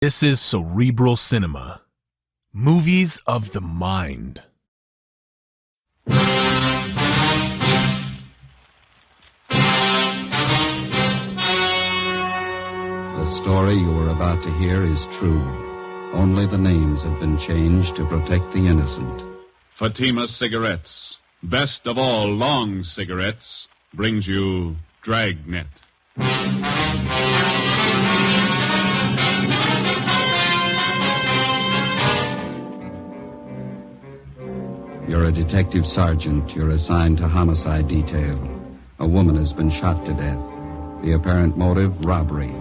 This is Cerebral Cinema. Movies of the mind. The story you are about to hear is true. Only the names have been changed to protect the innocent. Fatima Cigarettes, best of all long cigarettes, brings you Dragnet. You're a detective sergeant. You're assigned to homicide detail. A woman has been shot to death. The apparent motive, robbery.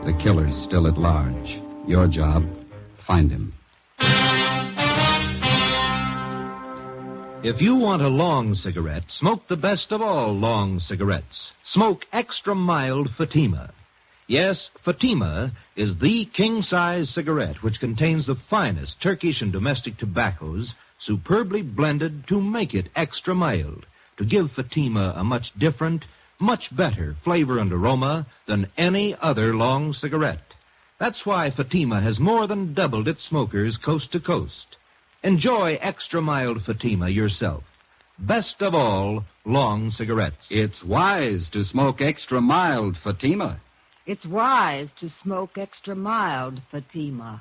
The killer's still at large. Your job, find him. If you want a long cigarette, smoke the best of all long cigarettes. Smoke extra mild Fatima. Yes, Fatima is the king-size cigarette which contains the finest Turkish and domestic tobaccos superbly blended to make it extra mild, to give Fatima a much different, much better flavor and aroma than any other long cigarette. That's why Fatima has more than doubled its smokers coast to coast. Enjoy extra mild Fatima yourself. Best of all, long cigarettes. It's wise to smoke extra mild Fatima. It's wise to smoke extra mild Fatima.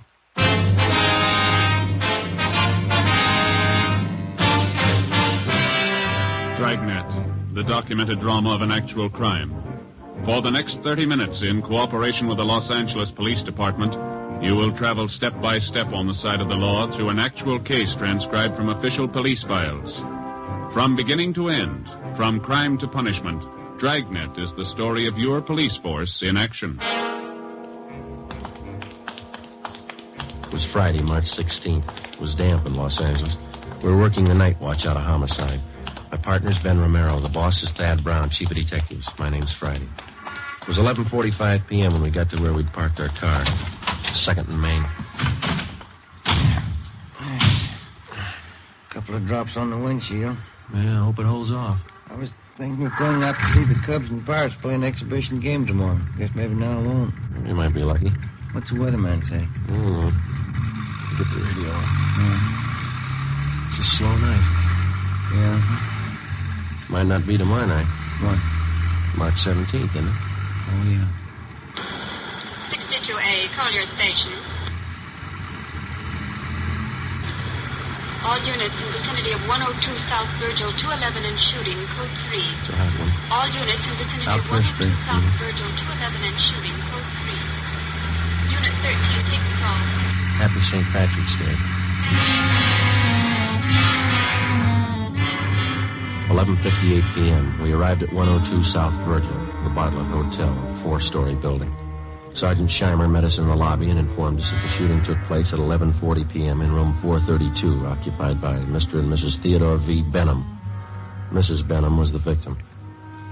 Dragnet, the documented drama of an actual crime. For the next 30 minutes, in cooperation with the Los Angeles Police Department, you will travel step by step on the side of the law through an actual case transcribed from official police files. From beginning to end, from crime to punishment, Dragnet is the story of your police force in action. It was Friday, March 16th. It was damp in Los Angeles. We were working the night watch out of homicide. My partner's Ben Romero. The boss is Thad Brown, chief of detectives. My name's Friday. It was 11:45 p.m. when we got to where we'd parked our car. 2nd and Main. Couple of drops on the windshield. Yeah, I hope it holds off. I was thinking of going out to see the Cubs and Pirates play an exhibition game tomorrow. Guess maybe now I won't. You might be lucky. What's the weatherman say? Get the radio on. Yeah. It's a slow night. Yeah. Might not be tomorrow night. What? March 17th, isn't it? Oh, yeah. 62A, Collier Station. All units in vicinity of 102 South Virgil, 211 and shooting, code 3. It's a hot one. All units in vicinity Out of first, 102 please. South Virgil, 211 and shooting, code 3. Unit 13, take the call. Happy St. Patrick's Day. 11:58 p.m. We arrived at 102 South Virgil, the Bartlett Hotel, a 4-story building. Sergeant Scheimer met us in the lobby and informed us that the shooting took place at 11:40 p.m. in room 432, occupied by Mr. and Mrs. Theodore V. Benham. Mrs. Benham was the victim.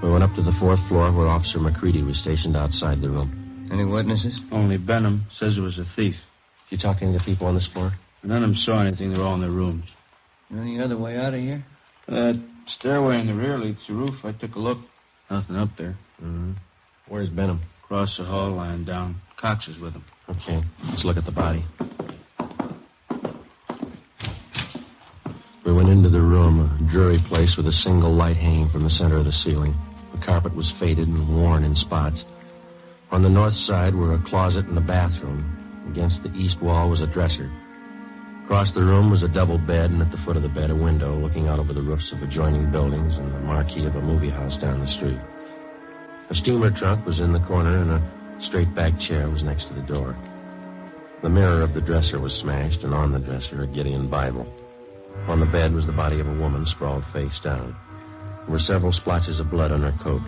We went up to the 4th floor where Officer McCready was stationed outside the room. Any witnesses? Only Benham says it was a thief. Did you talk to any of the people on this floor? None of them saw anything. They're all in their rooms. Any other way out of here? That stairway in the rear leads to the roof. I took a look. Nothing up there. Mm-hmm. Where's Benham? Across the hall, lying down. Cox is with him. Okay, let's look at the body. We went into the room, a dreary place with a single light hanging from the center of the ceiling. The carpet was faded and worn in spots. On the north side were a closet and a bathroom. Against the east wall was a dresser. Across the room was a double bed, and at the foot of the bed a window looking out over the roofs of adjoining buildings and the marquee of a movie house down the street. A steamer trunk was in the corner, and a straight-back chair was next to the door. The mirror of the dresser was smashed, and on the dresser a Gideon Bible. On the bed was the body of a woman sprawled face down. There were several splotches of blood on her coat.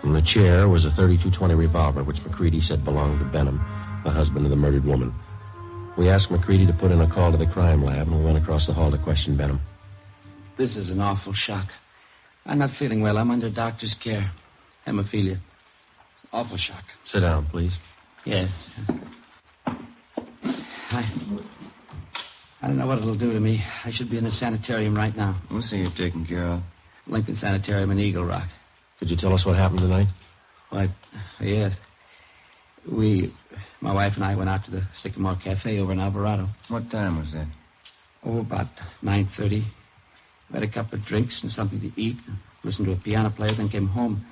In the chair was a .32-20 revolver, which McCready said belonged to Benham, the husband of the murdered woman. We asked McCready to put in a call to the crime lab, and we went across the hall to question Benham. This is an awful shock. I'm not feeling well. I'm under doctor's care. Hemophilia. It's an awful shock. Sit down, please. Yes. I don't know what it'll do to me. I should be in a sanitarium right now. We'll see you taken care of. Lincoln Sanitarium in Eagle Rock. Could you tell us what happened tonight? Why, yes. My My wife and I went out to the Sycamore Cafe over in Alvarado. What time was that? Oh, about 9:30. We had a couple of drinks and something to eat. Listened to a piano player, then came home.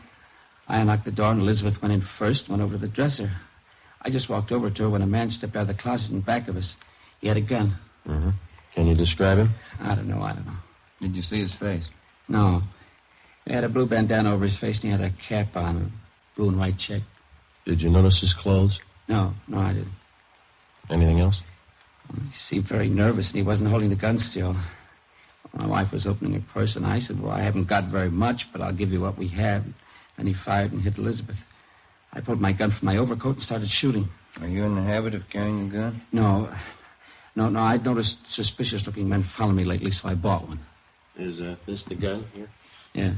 I unlocked the door, and Elizabeth went in first, went over to the dresser. I just walked over to her when a man stepped out of the closet in back of us. He had a gun. Mm-hmm. Can you describe him? I don't know. Did you see his face? No. He had a blue bandana over his face, and he had a cap on, a blue and white check. Did you notice his clothes? No, I didn't. Anything else? He seemed very nervous, and he wasn't holding the gun still. My wife was opening her purse, and I said, well, I haven't got very much, but I'll give you what we have. And he fired and hit Elizabeth. I pulled my gun from my overcoat and started shooting. Are you in the habit of carrying a gun? No, I'd noticed suspicious-looking men following me lately, so I bought one. Is this the gun here? Yes.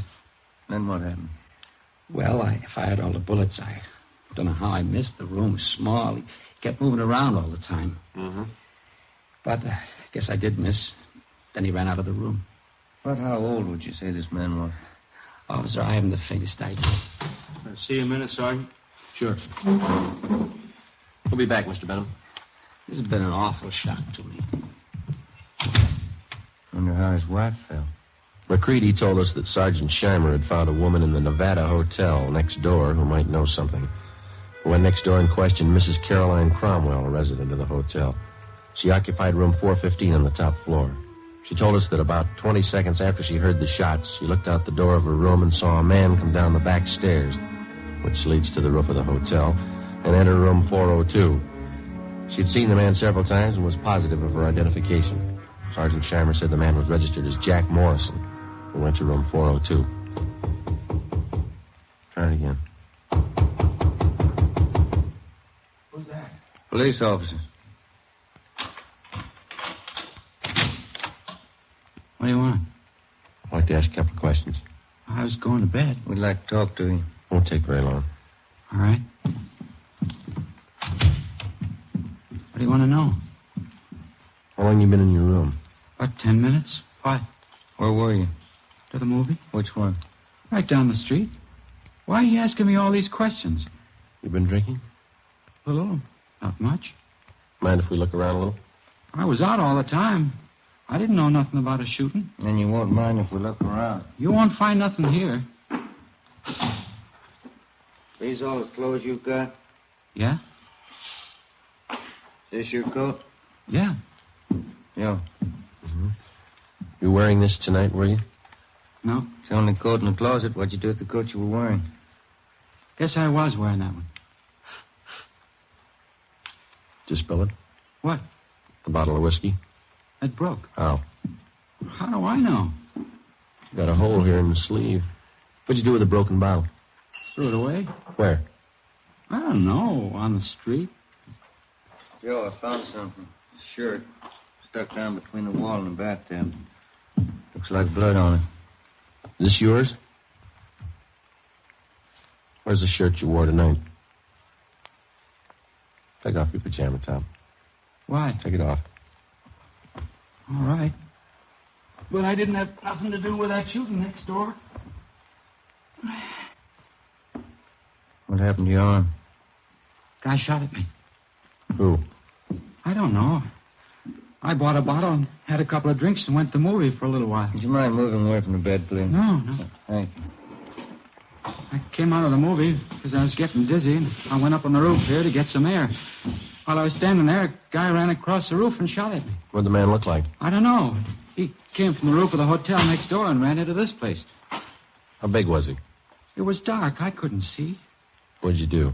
Then what happened? Well, I fired all the bullets. I don't know how I missed. The room was small. He kept moving around all the time. Mm-hmm. But I guess I did miss. Then he ran out of the room. About how old would you say this man was? Officer, I haven't the faintest idea. See you a minute, Sergeant. Sure. We'll be back, Mr. Benham. This has been an awful shock to me. Wonder how his wife felt. McCready told us that Sergeant Scheimer had found a woman in the Nevada Hotel next door who might know something. We went next door and questioned Mrs. Caroline Cromwell, a resident of the hotel. She occupied room 415 on the top floor. She told us that about 20 seconds after she heard the shots, she looked out the door of her room and saw a man come down the back stairs, which leads to the roof of the hotel, and enter room 402. She'd seen the man several times and was positive of her identification. Sergeant Scheimer said the man was registered as Jack Morrison, who went to room 402. Try it again. Who's that? Police officer. What do you want? I'd like to ask a couple of questions. I was going to bed. We'd like to talk to you. Won't take very long. All right. What do you want to know? How long you been in your room? About 10 minutes. What? Where were you? To the movie? Which one? Right down the street. Why are you asking me all these questions? You been drinking? A little. Not much. Mind if we look around a little? I was out all the time. I didn't know nothing about a shooting. And you won't mind if we look around. You won't find nothing here. These all the clothes you've got? Yeah? This your coat? Yeah. Yeah. Mm-hmm. You wearing this tonight, were you? No. It's the only coat in the closet. What'd you do with the coat you were wearing? Guess I was wearing that one. Did you spill it? What? A bottle of whiskey? It broke. How? How do I know? Got a hole here in the sleeve. What'd you do with the broken bottle? Threw it away. Where? I don't know. On the street. Joe, I found something. A shirt. Stuck down between the wall and the bathtub. Looks like blood on it. Is this yours? Where's the shirt you wore tonight? Take off your pajama top. Why? Take it off. All right. But I didn't have nothing to do with that shooting next door. What happened to your arm? Guy shot at me. Who? I don't know. I bought a bottle and had a couple of drinks and went to the movie for a little while. Would you mind moving away from the bed, please? No. Thank you. I came out of the movie because I was getting dizzy, and I went up on the roof here to get some air. While I was standing there, a guy ran across the roof and shot at me. What'd the man look like? I don't know. He came from the roof of the hotel next door and ran into this place. How big was he? It was dark. I couldn't see. What'd you do?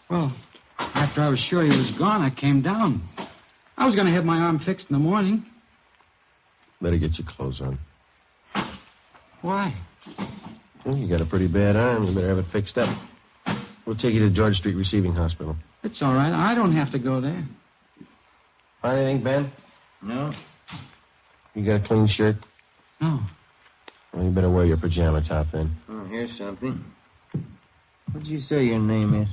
Well, after I was sure he was gone, I came down. I was going to have my arm fixed in the morning. Better get your clothes on. Why? Well, you got a pretty bad arm. You better have it fixed up. We'll take you to George Street Receiving Hospital. It's all right. I don't have to go there. Find anything, Ben? No. You got a clean shirt? No. Well, you better wear your pajama top then. Oh, here's something. What did you say your name is?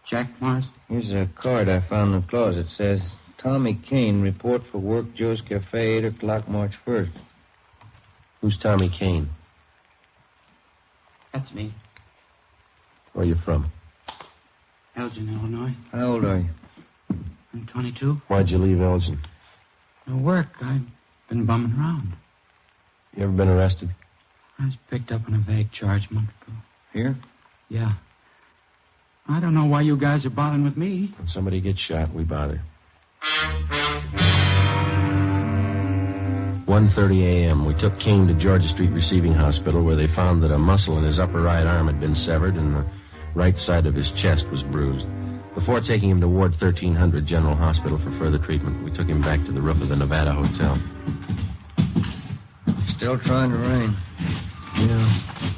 Jack Morrison. Here's a card I found in the closet. It says, Tommy Kane, report for work, Joe's Cafe, 8 o'clock, March 1st. Who's Tommy Kane? That's me. Where are you from? Elgin, Illinois. How old are you? I'm 22. Why'd you leave Elgin? No work. I've been bumming around. You ever been arrested? I was picked up on a vague charge a month ago. Here? Yeah. I don't know why you guys are bothering with me. When somebody gets shot, we bother. 1:30 a.m. We took Kane to Georgia Street Receiving Hospital, where they found that a muscle in his upper right arm had been severed and the right side of his chest was bruised. Before taking him to Ward 1300 General Hospital for further treatment, we took him back to the roof of the Nevada Hotel. Still trying to rain. Yeah.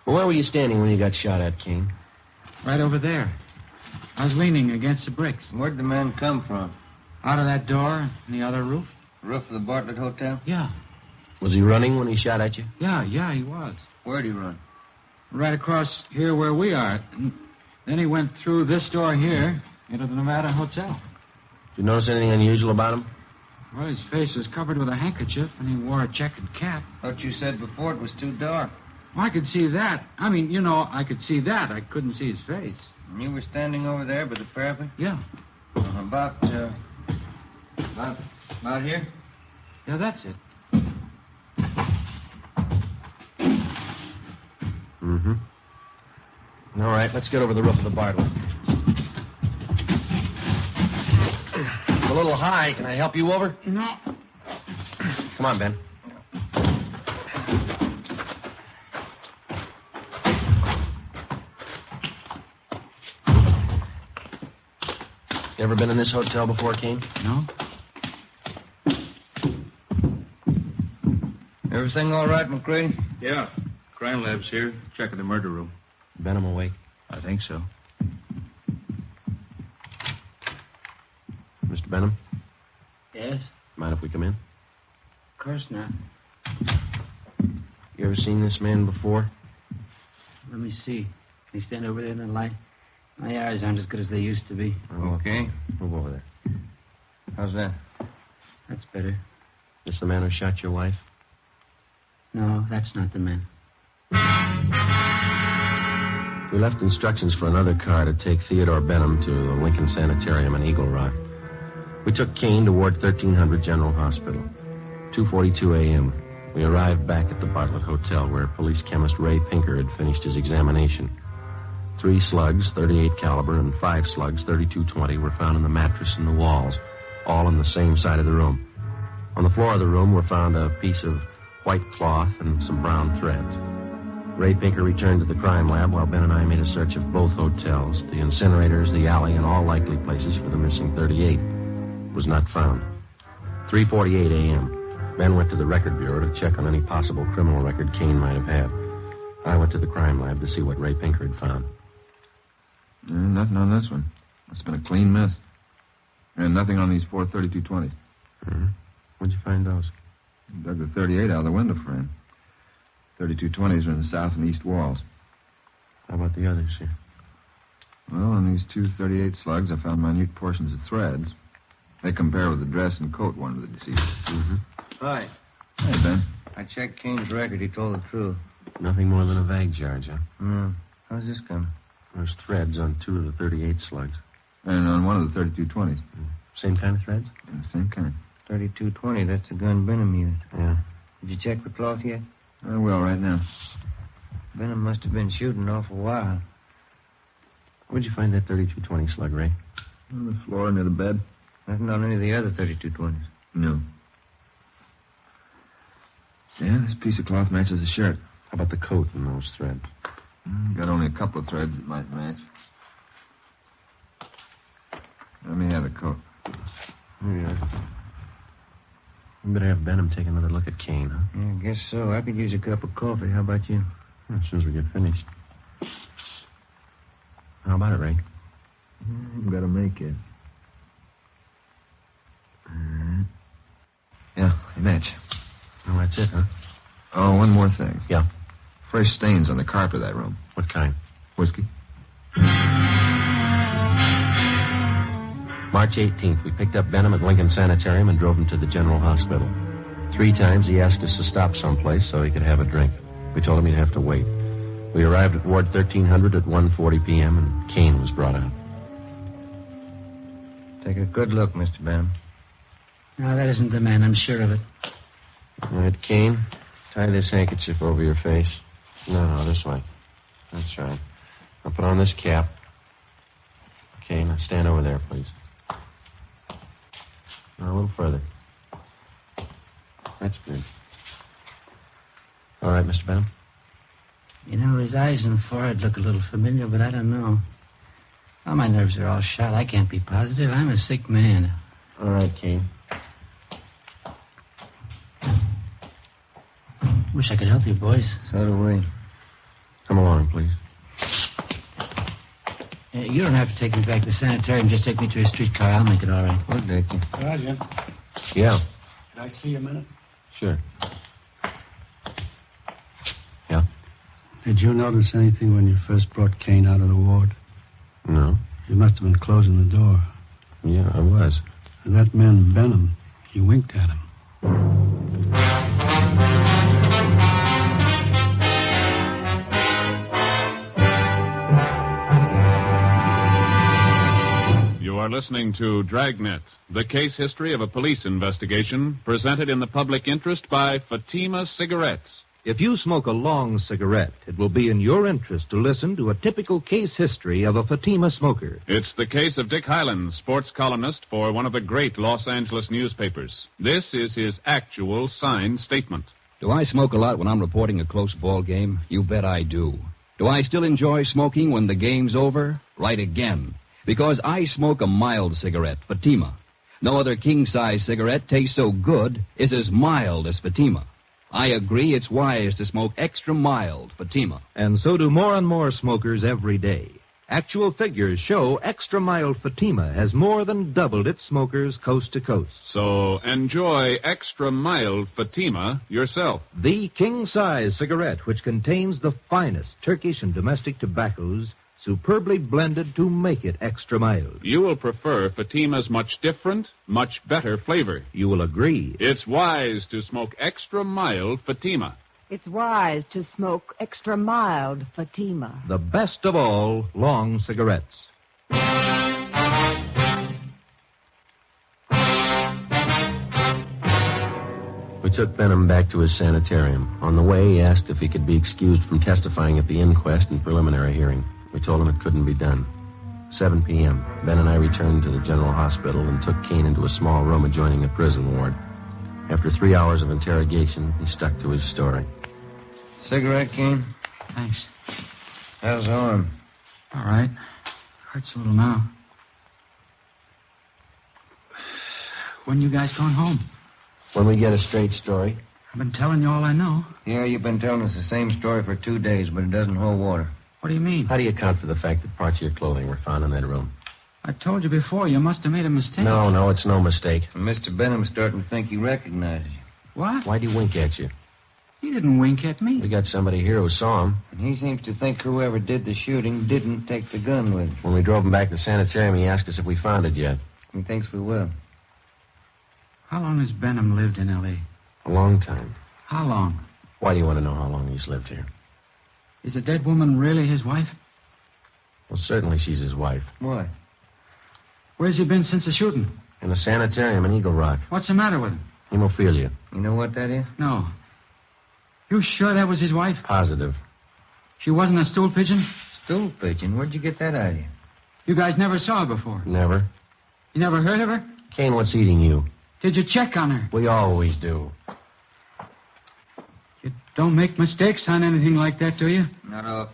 Well, where were you standing when you got shot at, Kane? Right over there. I was leaning against the bricks. Where'd the man come from? Out of that door in the other roof? Roof of the Bartlett Hotel? Yeah. Was he running when he shot at you? Yeah, he was. Where'd he run? Right across here where we are. And then he went through this door here into the Nevada Hotel. Did you notice anything unusual about him? Well, his face was covered with a handkerchief, and he wore a checkered cap. Thought you said before it was too dark. Well, I could see that. I mean, I could see that. I couldn't see his face. And you were standing over there by the parapet? Yeah. About here? Yeah, that's it. Mm-hmm. All right, let's get over the roof of the Bartlett. It's a little high. Can I help you over? No. Come on, Ben. You ever been in this hotel before, Kane? No. Everything all right, McCready? Yeah. Crime lab's here. Checking the murder room. Benham awake? I think so. Mr. Benham? Yes? Mind if we come in? Of course not. You ever seen this man before? Let me see. Can you stand over there in the light? My eyes aren't as good as they used to be. Okay. Move over there. How's that? That's better. This the man who shot your wife? No, that's not the man. We left instructions for another car to take Theodore Benham to the Lincoln Sanitarium in Eagle Rock. We took Kane to Ward 1300 General Hospital. 2:42 a.m. We arrived back at the Bartlett Hotel, where police chemist Ray Pinker had finished his examination. 3 slugs, 38 caliber, and 5 slugs, 32-20, were found in the mattress and the walls, all in the same side of the room. On the floor of the room were found a piece of white cloth and some brown threads. Ray Pinker returned to the crime lab while Ben and I made a search of both hotels, the incinerators, the alley, and all likely places for the missing 38. It was not found. 3:48 a.m. Ben went to the record bureau to check on any possible criminal record Kane might have had. I went to the crime lab to see what Ray Pinker had found. Nothing on this one. It's been a clean mess. And nothing on these 4 32-20s. Mm-hmm. Where'd you find those? Dug the 38 out of the window frame. 32-20s are in the south and east walls. How about the others here? Well, on these 2 38 slugs, I found minute portions of threads. They compare with the dress and coat worn to the deceased. Mm-hmm. Hi. Hey, Ben. I checked Kane's record. He told the truth. Nothing more than a vague charge, huh? No. How's this coming? There's threads on 2 of the 38 slugs. And on one of the 32-20s. Same kind of threads? Yeah, the same kind. 32-20. That's the gun Benham used. Yeah. Did you check the cloth yet? I will right now. Benham must have been shooting an awful while. Where'd you find that 32-20 slug, Ray? On the floor near the bed. Nothing on any of the other 32-20s. No. Yeah, this piece of cloth matches the shirt. How about the coat and those threads? Got only a couple of threads that might match. Let me have the coat. Here you are. We better have Benham take another look at Kane, huh? Yeah, I guess so. I could use a cup of coffee. How about you? As soon as we get finished. How about it, Ray? You better make it. Yeah, they match. Well, that's it, huh? Oh, one more thing. Yeah? Fresh stains on the carpet of that room. What kind? Whiskey? March 18th, we picked up Benham at Lincoln Sanitarium and drove him to the General Hospital. 3 times he asked us to stop someplace so he could have a drink. We told him he'd have to wait. We arrived at Ward 1300 at 1:40 p.m., and Kane was brought out. Take a good look, Mr. Benham. No, that isn't the man. I'm sure of it. All right, Kane, tie this handkerchief over your face. No, this way. That's right. Now put on this cap. Okay, now stand over there, please. Now a little further. That's good. All right, Mr. Benham? You know, his eyes and forehead look a little familiar, but I don't know. Well, my nerves are all shot. I can't be positive. I'm a sick man. All right, Kane. Wish I could help you, boys. So do we. Come along, please. You don't have to take me back to the sanitarium. Just take me to a streetcar. I'll make it all right. We'll take you. Sergeant, Yeah, can I see you a minute? sure. Yeah? Did you notice anything when you first brought Kane out of the ward? No. You must have been closing the door. Yeah, I was. And that man, Benham, you winked at him. You are listening to Dragnet, the case history of a police investigation presented in the public interest by Fatima Cigarettes. If you smoke a long cigarette, it will be in your interest to listen to a typical case history of a Fatima smoker. It's the case of Dick Hyland, sports columnist for one of the great Los Angeles newspapers. This is his actual signed statement. Do I smoke a lot when I'm reporting a close ball game? You bet I do. Do I still enjoy smoking when the game's over? Right again. Because I smoke a mild cigarette, Fatima. No other king-size cigarette tastes so good, is as mild as Fatima. I agree it's wise to smoke extra mild Fatima. And so do more and more smokers every day. Actual figures show extra mild Fatima has more than doubled its smokers coast to coast. So enjoy extra mild Fatima yourself. The king-size cigarette, which contains the finest Turkish and domestic tobaccos, superbly blended to make it extra mild. You will prefer Fatima's much different, much better flavor. You will agree. It's wise to smoke extra mild Fatima. It's wise to smoke extra mild Fatima. The best of all long cigarettes. We took Benham back to his sanitarium. On the way, he asked if he could be excused from testifying at the inquest and preliminary hearing. We told him it couldn't be done. 7 p.m. Ben and I returned to the general hospital and took Kane into a small room adjoining the prison ward. After 3 hours of interrogation, he stuck to his story. Cigarette, Kane? Thanks. How's the arm? All right. Hurts a little now. When you guys going home? When we get a straight story. I've been telling you all I know. Yeah, you've been telling us the same story for 2 days, but it doesn't hold water. What do you mean? How do you account for the fact that parts of your clothing were found in that room? I told you before. You must have made a mistake. No, it's no mistake. And Mr. Benham's starting to think he recognizes you. What? Why'd he wink at you? He didn't wink at me. We got somebody here who saw him. And he seems to think whoever did the shooting didn't take the gun with him. When we drove him back to the sanitarium, he asked us if we found it yet. He thinks we will. How long has Benham lived in L.A.? A long time. How long? Why do you want to know how long he's lived here? Is the dead woman really his wife? Well, certainly she's his wife. Why? Where's he been since the shooting? In the sanitarium in Eagle Rock. What's the matter with him? Hemophilia. You know what that is? No. You sure that was his wife? Positive. She wasn't a stool pigeon? Stool pigeon? Where'd you get that idea? You guys never saw her before? Never. You never heard of her? Kane, what's eating you? Did you check on her? We always do. You don't make mistakes on anything like that, do you? Not off.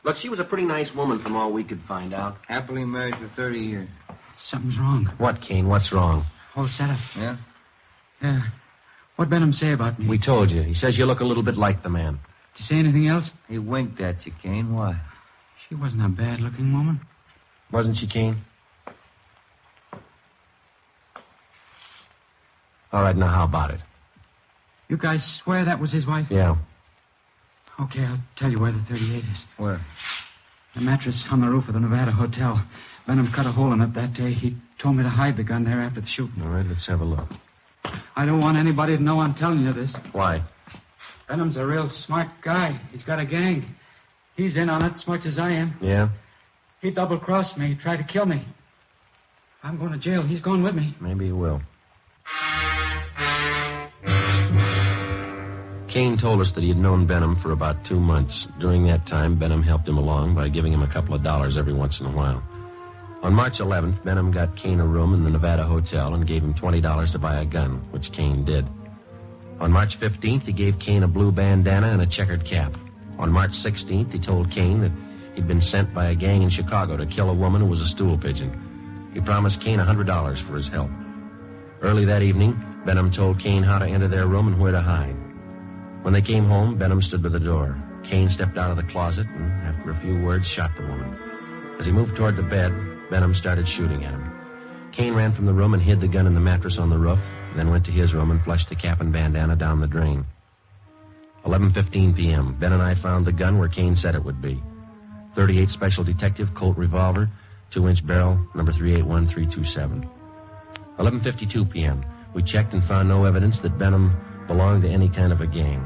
Look, she was a pretty nice woman from all we could find out. Happily married for 30 years. Something's wrong. What, Kane? What's wrong? Hold set up. Yeah? Yeah. What'd Benham say about me? We told you. He says you look a little bit like the man. Did you say anything else? He winked at you, Kane. Why? She wasn't a bad-looking woman. Wasn't she, Kane? All right, now how about it? You guys swear that was his wife? Yeah. Okay, I'll tell you where the 38 is. Where? The mattress on the roof of the Nevada Hotel. Benham cut a hole in it that day. He told me to hide the gun there after the shooting. All right, let's have a look. I don't want anybody to know I'm telling you this. Why? Benham's a real smart guy. He's got a gang. He's in on it as much as I am. Yeah? He double-crossed me. He tried to kill me. If I'm going to jail, he's going with me. Maybe he will. Kane told us that he had known Benham for about 2 months. During that time, Benham helped him along by giving him a couple of dollars every once in a while. On March 11th, Benham got Kane a room in the Nevada Hotel and gave him $20 to buy a gun, which Kane did. On March 15th, he gave Kane a blue bandana and a checkered cap. On March 16th, he told Kane that he'd been sent by a gang in Chicago to kill a woman who was a stool pigeon. He promised Kane $100 for his help. Early that evening, Benham told Kane how to enter their room and where to hide. When they came home, Benham stood by the door. Kane stepped out of the closet and, after a few words, shot the woman. As he moved toward the bed, Benham started shooting at him. Kane ran from the room and hid the gun in the mattress on the roof, then went to his room and flushed the cap and bandana down the drain. 11:15 p.m. Ben and I found the gun where Kane said it would be. 38 Special Detective Colt revolver, 2-inch barrel, number 381327. 11:52 p.m. We checked and found no evidence that Benham belonged to any kind of a gang.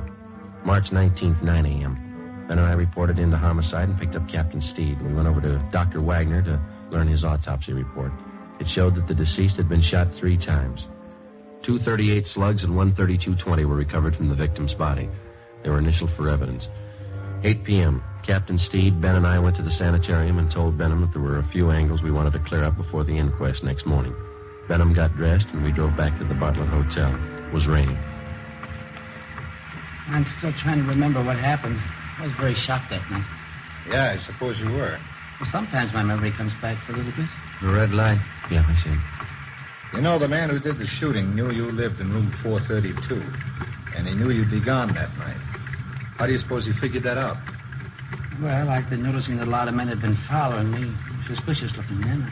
March 19th, 9 a.m. Ben and I reported into homicide and picked up Captain Steed. We went over to Dr. Wagner to learn his autopsy report. It showed that the deceased had been shot 3 times. 2 .38 slugs and 1 .32-20 were recovered from the victim's body. They were initialed for evidence. 8 p.m. Captain Steed, Ben, and I went to the sanitarium and told Benham that there were a few angles we wanted to clear up before the inquest next morning. Benham got dressed, and we drove back to the Bartlett Hotel. It was raining. I'm still trying to remember what happened. I was very shocked that night. Yeah, I suppose you were. Well, sometimes my memory comes back for a little bit. The red light? Yeah, I see. You know, the man who did the shooting knew you lived in room 432, and he knew you'd be gone that night. How do you suppose he figured that out? Well, I've been noticing that a lot of men had been following me. Suspicious-looking men.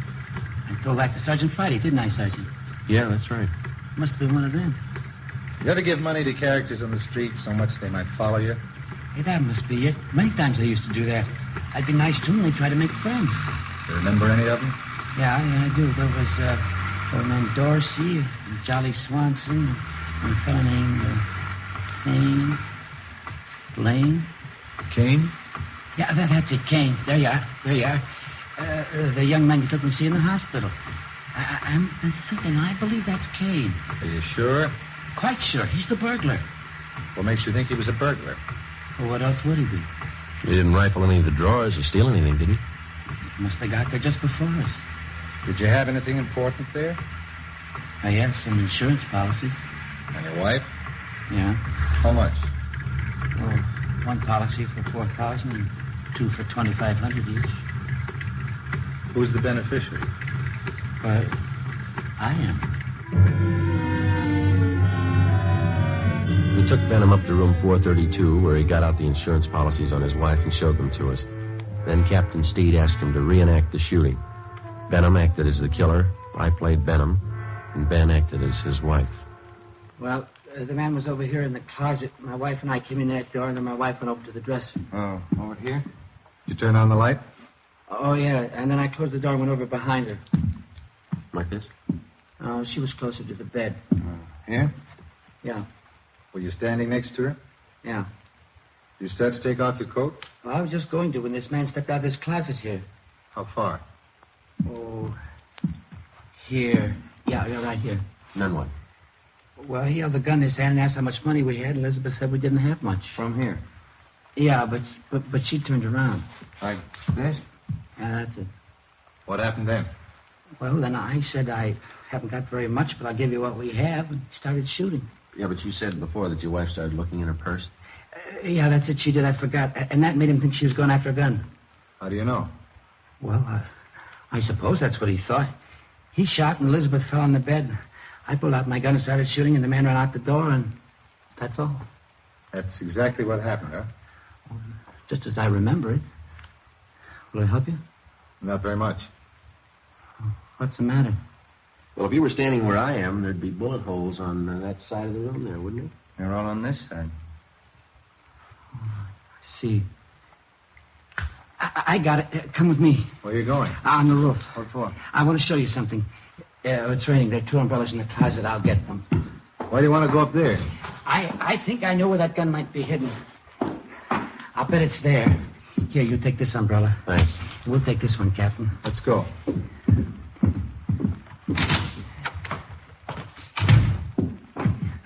I told that to Sergeant Friday, didn't I, Sergeant? Yeah, that's right. Must have been one of them. You ever give money to characters on the street so much they might follow you? Hey, that must be it. Many times I used to do that. I'd be nice to them, they'd try to make friends. You remember any of them? Yeah, I do. There was old man Dorsey, and Jolly Swanson, and a fellow named Kane. Blaine? Kane? Yeah, that's it, Kane. There you are. The young man you took me to see in the hospital. I'm thinking, I believe that's Kane. Are you sure? Quite sure. He's the burglar. What makes you think he was a burglar? Well, what else would he be? He didn't rifle any of the drawers or steal anything, did he? Must have got there just before us. Did you have anything important there? I have some insurance policies. And your wife? Yeah. How much? Oh, one policy for $4,000 and 2 for $2,500 each. Who's the beneficiary? Well, I am. We took Benham up to room 432, where he got out the insurance policies on his wife and showed them to us. Then Captain Steed asked him to reenact the shooting. Benham acted as the killer, I played Benham, and Ben acted as his wife. Well, the man was over here in the closet. My wife and I came in that door, and then my wife went over to the dresser. Oh, over here? Did you turn on the light? Oh, yeah, and then I closed the door and went over behind her. Like this? Oh, she was closer to the bed. Here? Yeah. Were you standing next to her? Yeah. Did you start to take off your coat? Well, I was just going to when this man stepped out of this closet here. How far? Oh, here. Yeah, right here. Then what? Well, he held the gun in his hand and asked how much money we had, and Elizabeth said we didn't have much. From here? Yeah, but she turned around. Like this? Yeah, that's it. What happened then? Well, then I said I haven't got very much, but I'll give you what we have, and started shooting. Yeah, but you said before that your wife started looking in her purse. Yeah, that's it. She did. I forgot. And that made him think she was going after a gun. How do you know? Well, I suppose that's what he thought. He shot, and Elizabeth fell on the bed. I pulled out my gun and started shooting, and the man ran out the door, and that's all. That's exactly what happened, huh? Just as I remember it. Will I help you? Not very much. What's the matter? Well, if you were standing where I am, there'd be bullet holes on that side of the room there, wouldn't it? They're all on this side. I see. I got it. Come with me. Where are you going? On the roof. What for? I want to show you something. It's raining. There are 2 umbrellas in the closet. I'll get them. Why do you want to go up there? I think I know where that gun might be hidden. I'll bet it's there. Here, you take this umbrella. Thanks. We'll take this one, Captain. Let's go.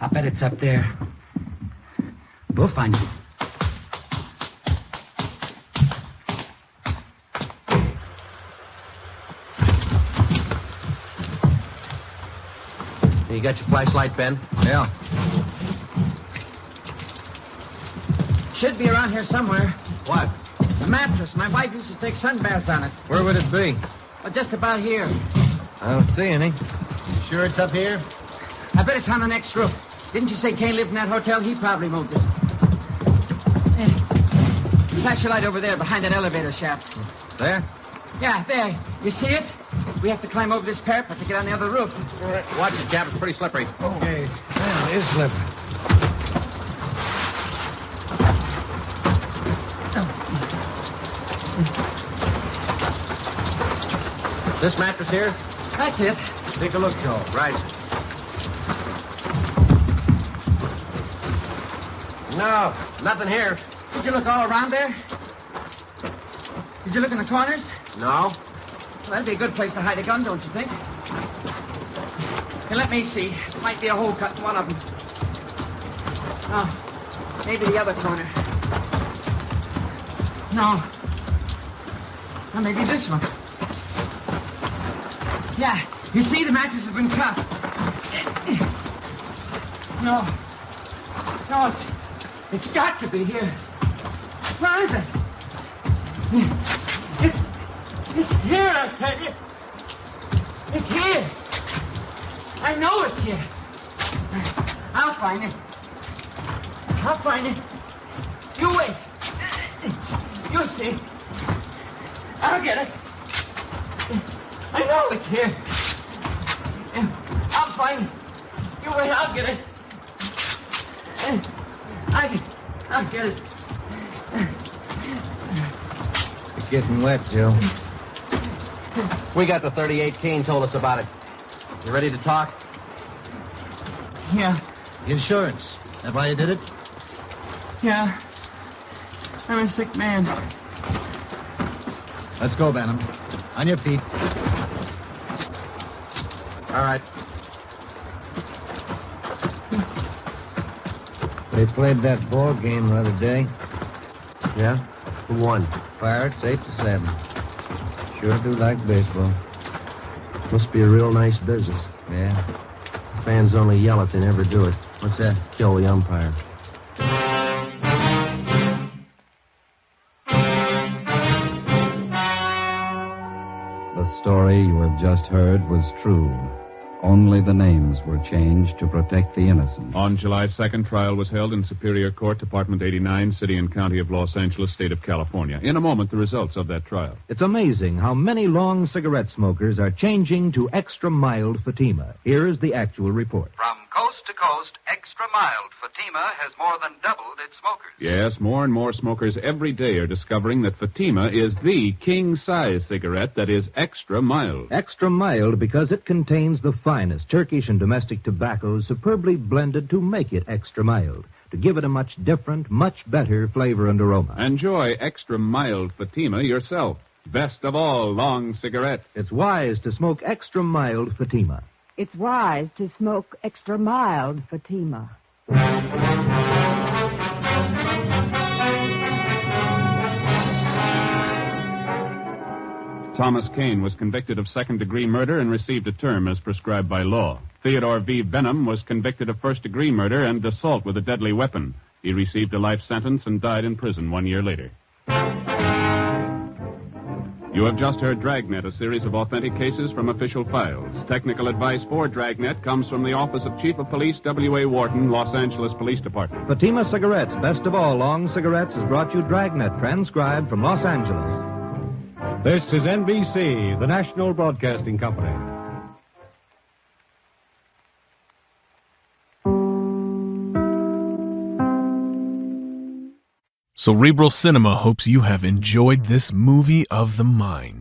I bet it's up there. We'll find it. You got your flashlight, Ben? Yeah. Should be around here somewhere. What? The mattress. My wife used to take sunbaths on it. Where would it be? Well, just about here. I don't see any. You sure it's up here? I bet it's on the next roof. Didn't you say Kane lived in that hotel? He probably moved it. Flash your light over there behind that elevator shaft. There? Yeah, there. You see it? We have to climb over this parapet to get on the other roof. Watch it, Cap. It's pretty slippery. Okay. Yeah, it is slippery. This mattress here? That's it. Take a look, Joe. Right. No, nothing here. Did you look all around there? Did you look in the corners? No. Well, that'd be a good place to hide a gun, don't you think? Here, let me see. There might be a hole cut in one of them. Oh, maybe the other corner. No. Well, maybe this one. Yeah, you see, the mattress has been cut. No. No, it's got to be here. Where is it? It's here, I tell you. It's here. I know it's here. I'll find it. I'll find it. You wait. You'll see. I'll get it. I know it's here. I'll find it. You wait, I'll get it. I'll get it. It's getting wet, Joe. We got the 38. Kane told us about it. You ready to talk? Yeah. Insurance. That why you did it? Yeah. I'm a sick man. Let's go, Benham. On your feet. All right. They played that ball game the other day. Yeah? Who won? Pirates 8-7. Sure do like baseball. Must be a real nice business. Yeah. Fans only yell if they never do it. What's that? Kill the umpire. The story you have just heard was true. Only the names were changed to protect the innocent. On July 2nd, trial was held in Superior Court, Department 89, City and County of Los Angeles, State of California. In a moment, the results of that trial. It's amazing how many long cigarette smokers are changing to extra mild Fatima. Here is the actual report. From coast to coast, extra mild Fatima has more than doubled its smokers. Yes, more and more smokers every day are discovering that Fatima is the king-size cigarette that is extra mild. Extra mild because it contains the finest Turkish and domestic tobaccos superbly blended to make it extra mild, to give it a much different, much better flavor and aroma. Enjoy extra mild Fatima yourself. Best of all long cigarettes. It's wise to smoke extra mild Fatima. It's wise to smoke extra mild Fatima. Thomas Kane was convicted of second-degree murder and received a term as prescribed by law. Theodore Benham was convicted of first-degree murder and assault with a deadly weapon. He received a life sentence and died in prison 1 year later. You have just heard Dragnet, a series of authentic cases from official files. Technical advice for Dragnet comes from the Office of Chief of Police W.A. Wharton, Los Angeles Police Department. Fatima Cigarettes, best of all long cigarettes, has brought you Dragnet, transcribed from Los Angeles. This is NBC, the national broadcasting company. Cerebral Cinema hopes you have enjoyed this movie of the mind.